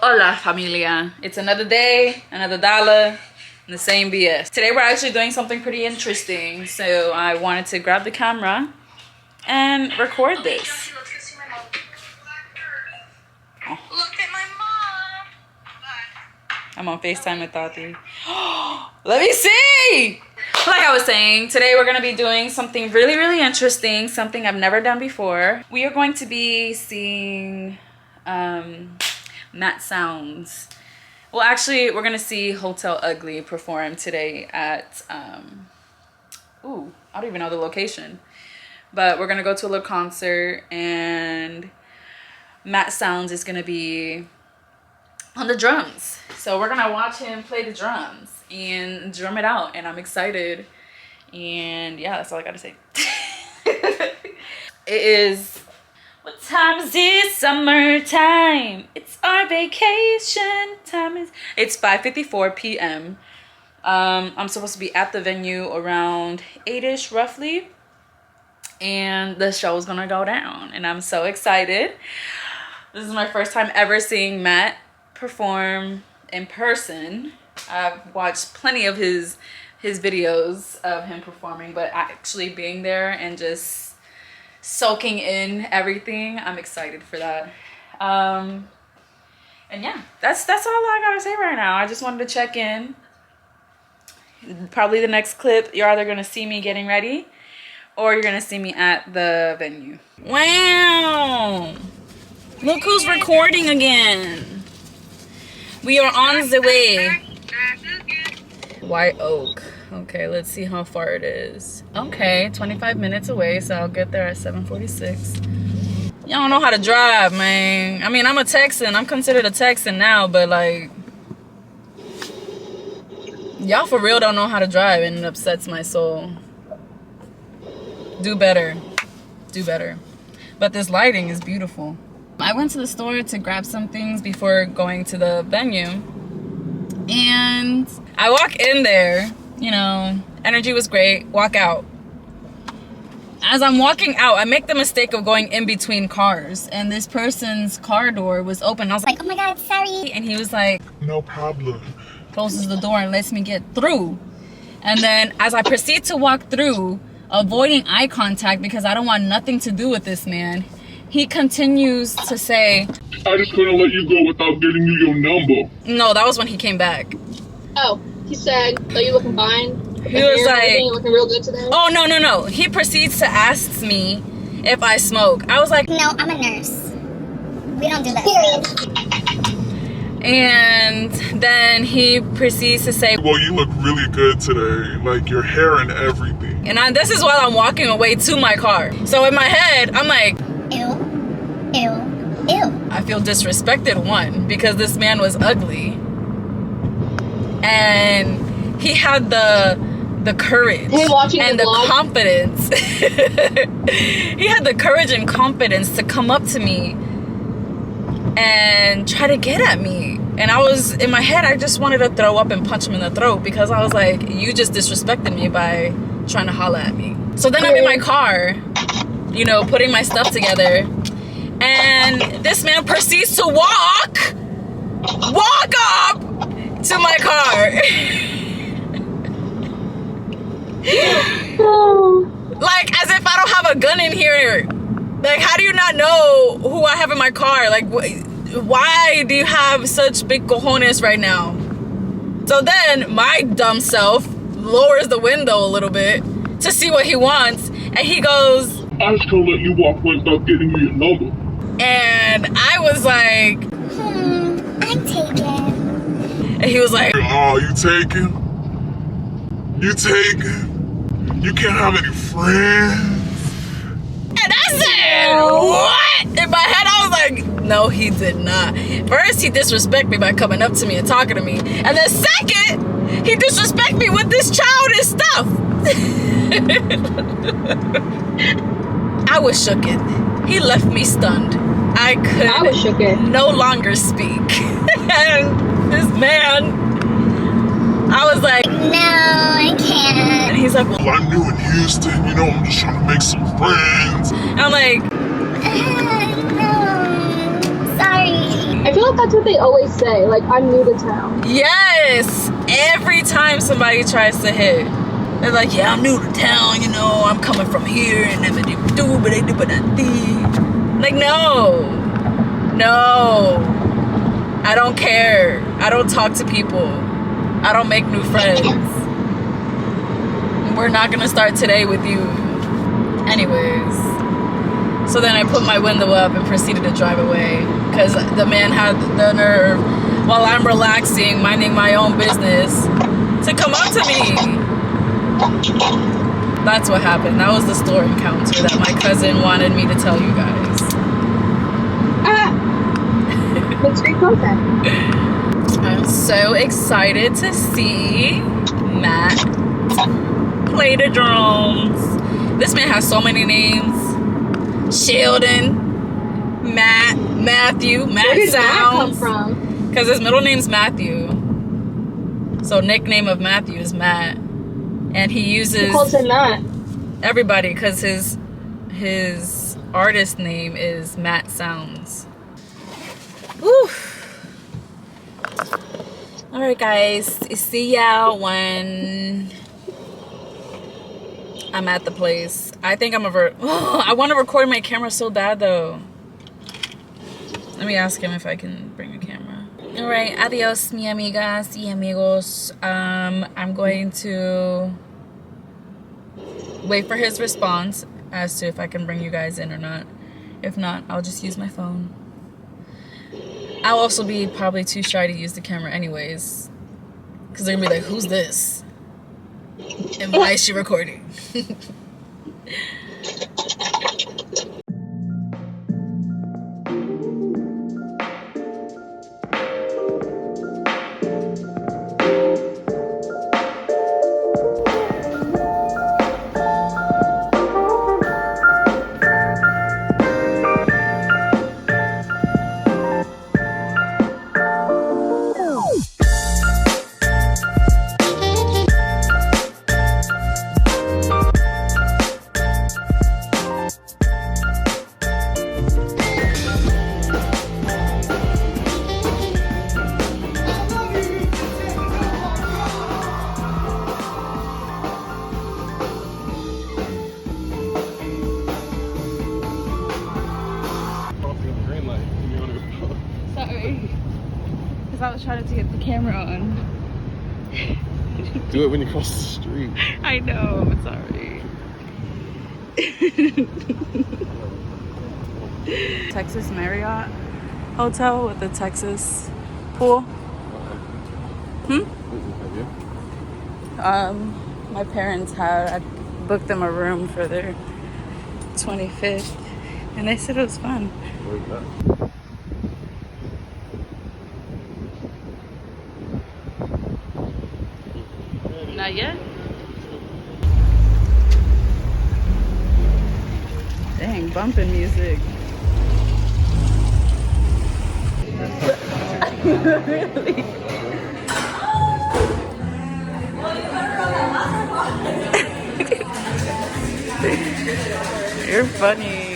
Hola familia, it's another day, another dollar, and the same BS. Today we're actually doing something pretty interesting, so I wanted to grab the camera and record this. Oh. Look at my mom. I'm on FaceTime with Tati. Let me see! Like I was saying, today we're gonna be doing something really interesting, something I've never done before. We are going to be seeing Matt Sounds. Well, actually, we're gonna see Hotel Ugly perform today at ooh, I don't even know the location, but we're gonna go to a little concert, and Matt Sounds is gonna be on the drums. So we're gonna watch him play the drums and drum it out, and I'm excited. And yeah, that's all I gotta say. It is, what time is it? Summertime. It's our vacation time. It's 5:54 p.m. I'm supposed to be at the venue around 8ish roughly, and the show is gonna go down, and I'm so excited. This is my first time ever seeing Matt perform in person. I've watched plenty of his videos of him performing, but actually being there and just soaking in everything, I'm excited for that. And yeah, that's all I gotta say right now. I just wanted to check in. Probably the next clip, you're either gonna see me getting ready or you're gonna see me at the venue. Wow, look who's recording again. We are on the way. White Oak. Okay, let's see how far it is. Okay, 25 minutes away, so I'll get there at 7:46. Y'all don't know how to drive, man. I mean, I'm a Texan. I'm considered a Texan now, but like, y'all for real don't know how to drive, and it upsets my soul. Do better. Do better. But this lighting is beautiful. I went to the store to grab some things before going to the venue, and I walk in there, you know, energy was great, walk out. As I'm walking out, I make the mistake of going in between cars, and this person's car door was open. I was like, oh my God, sorry. And he was like, no problem. Closes the door and lets me get through. And then as I proceed to walk through, avoiding eye contact because I don't want nothing to do with this man, he continues to say, I just couldn't let you go without getting you your number. No, that was when he came back. Oh, he said, are you looking fine? He was like, you looking real good today? Oh, no. He proceeds to ask me if I smoke. I was like, no, I'm a nurse. We don't do that. And then he proceeds to say, well, you look really good today. Like your hair and everything. And this is while I'm walking away to my car. So in my head, I'm like, ew. I feel disrespected, one, because this man was ugly. And he had the courage and the confidence. He had the courage and confidence to come up to me and try to get at me. And I was, in my head, I just wanted to throw up and punch him in the throat, because I was like, you just disrespected me by trying to holler at me. So then I'm in my car, you know, putting my stuff together, and this man proceeds to walk up to my car. Like, as if I don't have a gun in here. Like, how do you not know who I have in my car? Like, why do you have such big cojones right now? So then my dumb self lowers the window a little bit to see what he wants, and he goes, I just can't let you walk away without getting you your number. And I was like, I'm taken. And he was like, oh, you taken? You taken? You can't have any friends? And I said, what? In my head, I was like, no, he did not. First, he disrespected me by coming up to me and talking to me. And then second, he disrespected me with this childish stuff. I was shooketh. He left me stunned. I could no longer speak. And this man, I was like, no, I can't. And he's like, well, I'm new in Houston, you know, I'm just trying to make some friends. And I'm like, no, sorry. I feel like that's what they always say. Like, I'm new to town. Yes! Every time somebody tries to hit, they're like, yeah, I'm new to town, you know, I'm coming from here, and then they do, but they do, but that thing. Like, no. No. I don't care. I don't talk to people. I don't make new friends. We're not gonna start today with you. Anyways. So then I put my window up and proceeded to drive away. Because the man had the nerve, while I'm relaxing, minding my own business, to come up to me. That's what happened. That was the store encounter that my cousin wanted me to tell you guys. Mystery content. I'm so excited to see Matt play the drums. This man has so many names. Sheldon, Matt, Matthew, Matt Where did Sounds. Matt come from? Because his middle name's Matthew. So nickname of Matthew is Matt. And he uses... Who calls him Matt? Everybody, because his artist name is Matt Sounds. Woo! Alright guys, see y'all when I'm at the place. I think I'm over... I want to record my camera so bad though. Let me ask him if I can bring a camera. Alright, adios mi amigas y amigos. I'm going to wait for his response as to if I can bring you guys in or not. If not, I'll just use my phone. I'll also be probably too shy to use the camera anyways. Because they're going to be like, who's this? And why is she recording? I was trying to get the camera on. Do it when you cross the street. I know, I'm sorry. Texas Marriott Hotel with the Texas pool. My parents I booked them a room for their 25th and they said it was fun. Where's that? Not yet? Dang, bumping music. Really? You're funny.